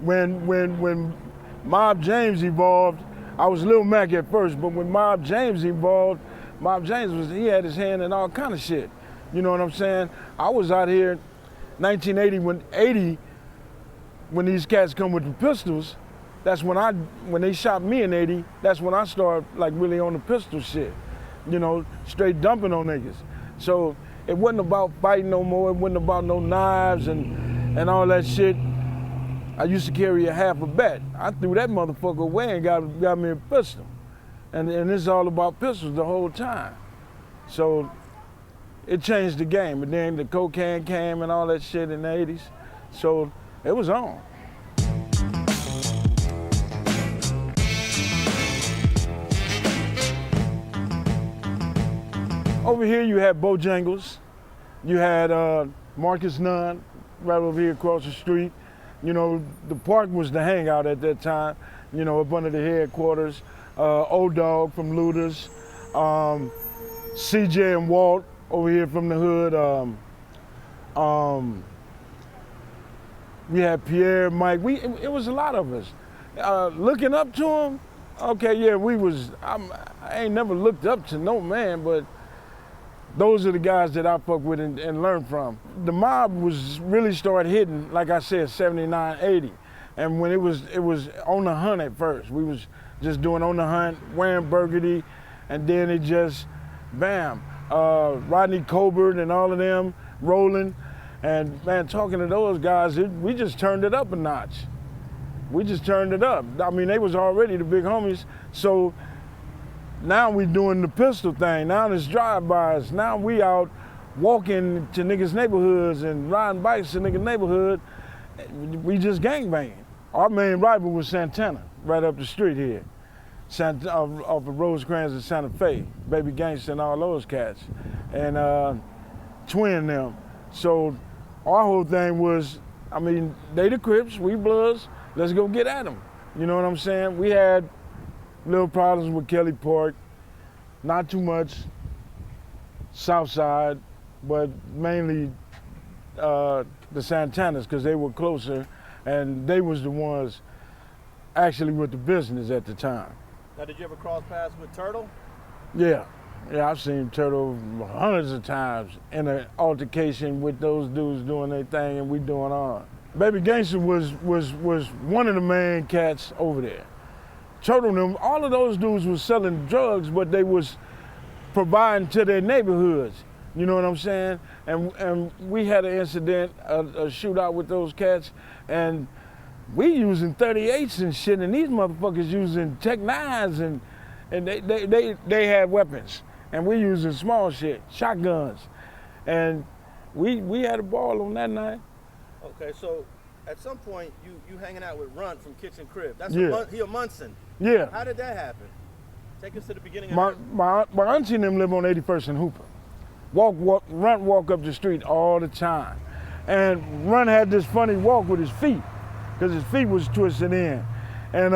When Mob James evolved, I was Lil Mac at first, but when Mob James evolved, Mob James he had his hand in all kind of shit. You know what I'm saying? I was out here 1980 when these cats come with the pistols. That's when they shot me in 80, that's when I started like really on the pistol shit. You know, straight dumping on niggas. So it wasn't about fighting no more, it wasn't about no knives and all that shit. I used to carry a half a bat. I threw that motherfucker away and got me a pistol. And it's all about pistols the whole time. So it changed the game. And then the cocaine came and all that shit in the 80s. So it was on. Over here you had Bojangles. You had Marcus Nunn right over here across the street. You know, the park was the hangout at that time, you know, up under the headquarters. Old Dog from Lueders, CJ and Walt over here from the hood. We had Pierre, Mike, it was a lot of us. Looking up to him, okay, yeah, I ain't never looked up to no man, but those are the guys that I fuck with and learn from. The mob was really started hitting, like I said, 79, 80. And when it was on the hunt at first. We was just doing on the hunt, wearing burgundy, and then it just, bam. Rodney Colbert and all of them rolling. And man, talking to those guys, we just turned it up a notch. We just turned it up. I mean, they was already the big homies. So now we doing the pistol thing. Now it's drive-bys. Now we out walking to niggas' neighborhoods and riding bikes to niggas' neighborhood. We just gangbanging. Our main rival was Santana, right up the street here. Off of Rosecrans and Santa Fe, Baby Gangsta and all those cats. And Twin them. So our whole thing was, I mean, they the Crips, we Bloods, let's go get at them. You know what I'm saying? We had little problems with Kelly Park, not too much South Side, but mainly the Santanas, because they were closer and they was the ones actually with the business at the time. Now, did you ever cross paths with Turtle? Yeah, I've seen Turtle hundreds of times in an altercation with those dudes doing their thing and we doing ours. Baby Gangsta was one of the main cats over there. Turtle and them, all of those dudes was selling drugs, but they was providing to their neighborhoods. You know what I'm saying? And we had an incident, a shootout with those cats, and we using 38s and shit, and these motherfuckers using Tech 9s, and they had weapons, and we using small shit, shotguns, and we had a ball on that night. Okay, so at some point you hanging out with Runt from Kitchen Crips. That's yeah. He a Monson. Yeah. How did that happen? Take us to the beginning of my auntie and them live on 81st and Hooper. Runt walk up the street all the time. And Runt had this funny walk with his feet, because his feet was twisted in. And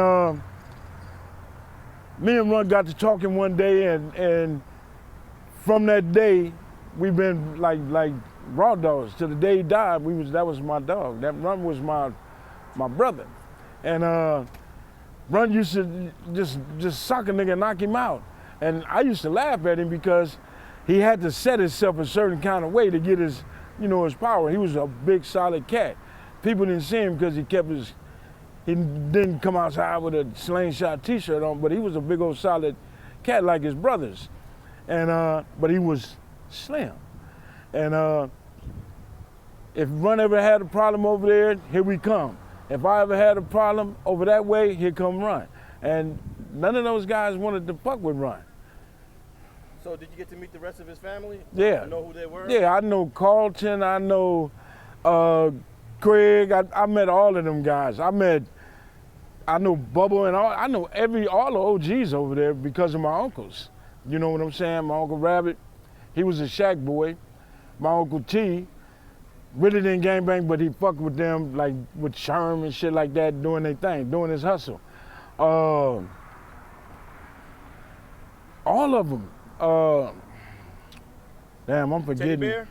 me and Runt got to talking one day, and from that day, we've been like raw dogs. Till the day he died, that was my dog. That Runt was my brother. And Runt used to just sock a nigga and knock him out. And I used to laugh at him because he had to set himself a certain kind of way to get his power. He was a big, solid cat. People didn't see him because he didn't come outside with a slingshot t-shirt on, but he was a big old solid cat like his brothers. And but he was slim. And if Runt ever had a problem over there, here we come. If I ever had a problem over that way, here come Runt. And none of those guys wanted to fuck with Runt. So did you get to meet the rest of his family? Yeah. You know who they were? Yeah, I know Carlton, I know Craig, I met all of them guys. I know Bubba and I know all the OGs over there because of my uncles. You know what I'm saying? My Uncle Rabbit, he was a shack boy. My Uncle T really didn't gangbang, but he fucked with them like with Sherm and shit like that, doing their thing, doing his hustle. All of them. Damn, I'm forgetting. Teddy Bear?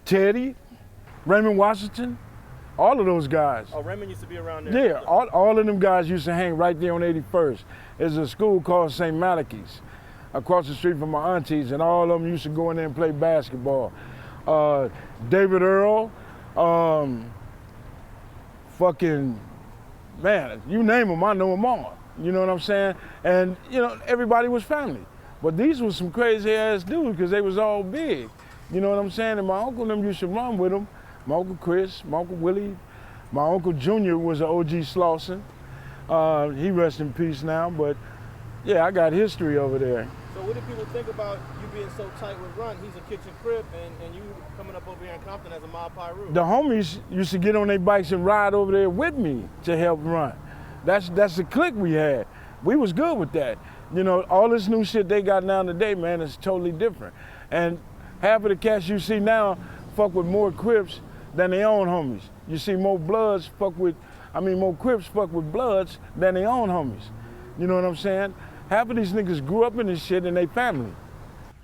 Teddy, Raymond Washington, All of those guys. Oh, Raymond used to be around there. Yeah, all of them guys used to hang right there on 81st. There's a school called St. Malachi's across the street from my aunties, and all of them used to go in there and play basketball. David Earl, fucking, man, you name them, I know them all. You know what I'm saying? And, you know, everybody was family. But these were some crazy ass dudes because they was all big. You know what I'm saying? And my uncle and them used to run with them. My Uncle Chris, my Uncle Willie. My Uncle Junior was an OG Slauson. He rests in peace now, but yeah, I got history over there. So what do people think about you being so tight with Runt? He's a Kitchen Crip, and you coming up over here in Compton as a Mob Piru. The homies used to get on their bikes and ride over there with me to help Runt. That's the clique we had. We was good with that. You know, all this new shit they got now today, man, is totally different. And half of the cats you see now fuck with more Crips than their own homies. You see more Crips fuck with Bloods than their own homies. You know what I'm saying? Half of these niggas grew up in this shit and they family.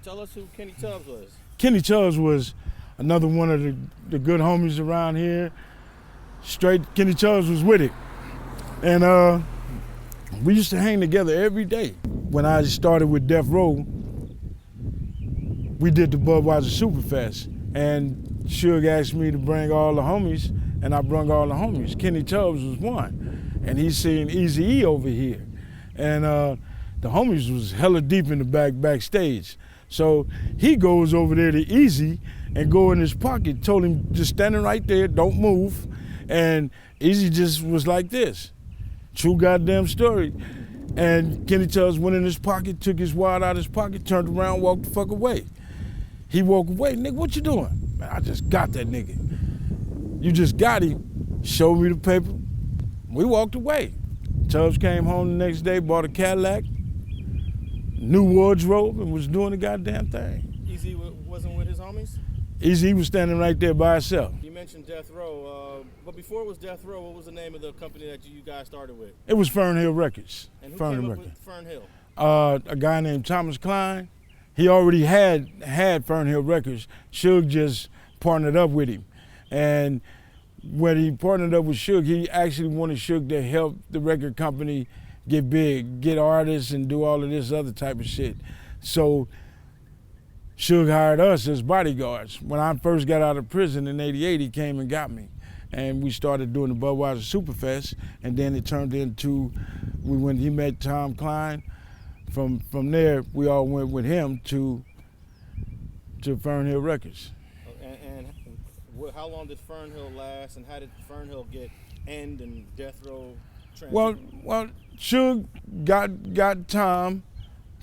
Tell us who Kenny Tubbs was. Kenny Tubbs was another one of the good homies around here. Straight Kenny Tubbs was with it. And we used to hang together every day. When I started with Death Row, we did the Budweiser Superfest. And Suge asked me to bring all the homies, and I brung all the homies. Kenny Tubbs was one, and he's seen Eazy-E over here. And the homies was hella deep in the backstage. So he goes over there to Eazy and go in his pocket, told him just standing right there, don't move. And Eazy just was like this. True goddamn story. And Kenny Tubbs went in his pocket, took his wad out of his pocket, turned around, walked the fuck away. He walked away, nigga, what you doing? Man, I just got that nigga. You just got him, showed me the paper, we walked away. Tubbs came home the next day, bought a Cadillac, new wardrobe, and was doing the goddamn thing. Eazy wasn't with his homies? Eazy was standing right there by himself. You mentioned Death Row, but before it was Death Row, what was the name of the company that you guys started with? It was Fernhill Records. And who came up with Fernhill? A guy named Thomas Klein. He already had Fernhill Records. Suge just partnered up with him. And when he partnered up with Suge, he actually wanted Suge to help the record company get big, get artists and do all of this other type of shit. So Suge hired us as bodyguards. When I first got out of prison in '88, he came and got me. And we started doing the Budweiser Superfest, and then it turned into, he met Tom Klein. From there, we all went with him to Fernhill Records. And how long did Fernhill last, and how did Fernhill get end and Death Row transition? Well, Suge got Tom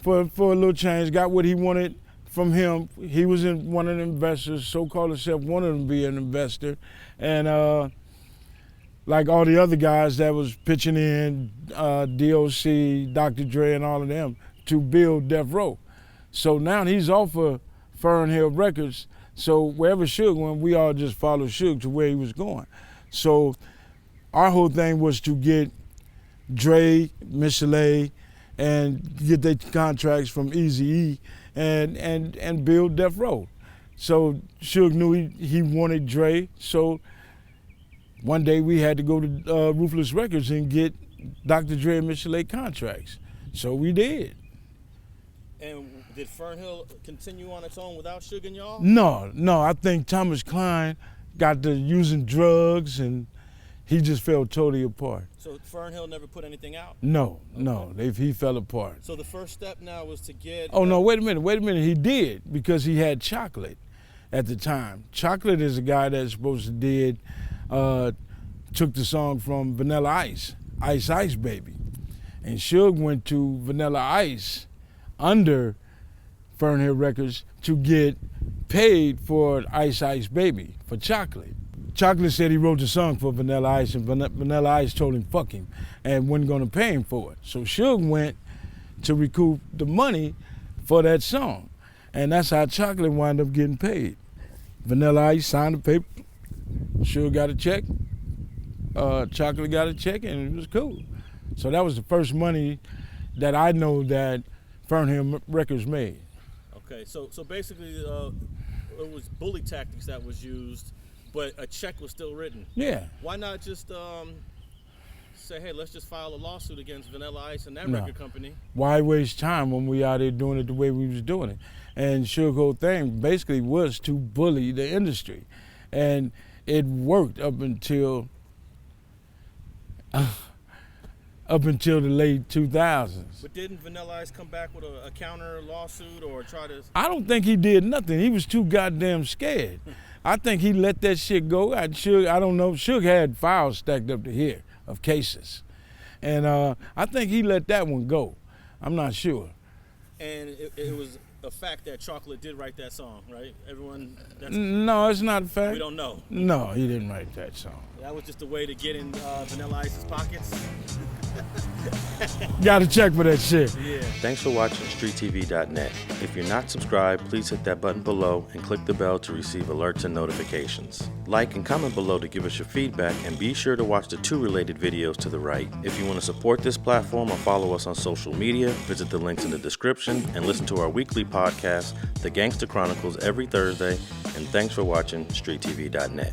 for a little change, got what he wanted from him. He was one of the investors, so-called himself wanted to be an investor. And like all the other guys that was pitching in, DOC, Dr. Dre and all of them, to build Death Row. So now he's off of Fernhill Records, so wherever Suge went, we all just followed Suge to where he was going. So our whole thing was to get Dre, Michelet, and get their contracts from Eazy-E and build Death Row. So Suge knew he wanted Dre, so one day we had to go to Ruthless Records and get Dr. Dre and Michelet contracts. So we did. And did Fernhill continue on its own without Suge and y'all? No, I think Thomas Klein got to using drugs and he just fell totally apart. So Fernhill never put anything out? No, he fell apart. So the first step now was to get... Oh no, wait a minute, he did, because he had Chocolate at the time. Chocolate is a guy that's supposed to took the song from Vanilla Ice, Ice Ice Baby. And Suge went to Vanilla Ice under Fernhill Records to get paid for Ice Ice Baby, for Chocolate. Chocolate said he wrote the song for Vanilla Ice, and Vanilla Ice told him fuck him and wasn't gonna pay him for it. So Suge went to recoup the money for that song. And that's how Chocolate wound up getting paid. Vanilla Ice signed the paper, Suge got a check, Chocolate got a check, and it was cool. So that was the first money that I know that Fernhill Records made. Okay, so basically it was bully tactics that was used but a check was still written. Yeah. Why not just say, hey, let's just file a lawsuit against Vanilla Ice and that No. record company? Why waste time when we out there doing it the way we was doing it? And Sugarcoat thing basically was to bully the industry. And it worked up until the late 2000s. But didn't Vanilla Ice come back with a counter lawsuit or try to? I don't think he did nothing. He was too goddamn scared. I think he let that shit go. I don't know. Suge had files stacked up to here of cases. And I think he let that one go. I'm not sure. And it was a fact that Chocolate did write that song, right? Everyone. No, it's not a fact. We don't know. No, he didn't write that song. That was just a way to get in Vanilla Ice's pockets. Gotta check for that shit. Yeah. Thanks for watching StreetTV.net. If you're not subscribed, please hit that button below and click the bell to receive alerts and notifications. Like and comment below to give us your feedback, and be sure to watch the 2 related videos to the right. If you want to support this platform or follow us on social media, visit the links in the description and listen to our weekly podcast, The Gangsta Chronicles, every Thursday. And thanks for watching StreetTV.net.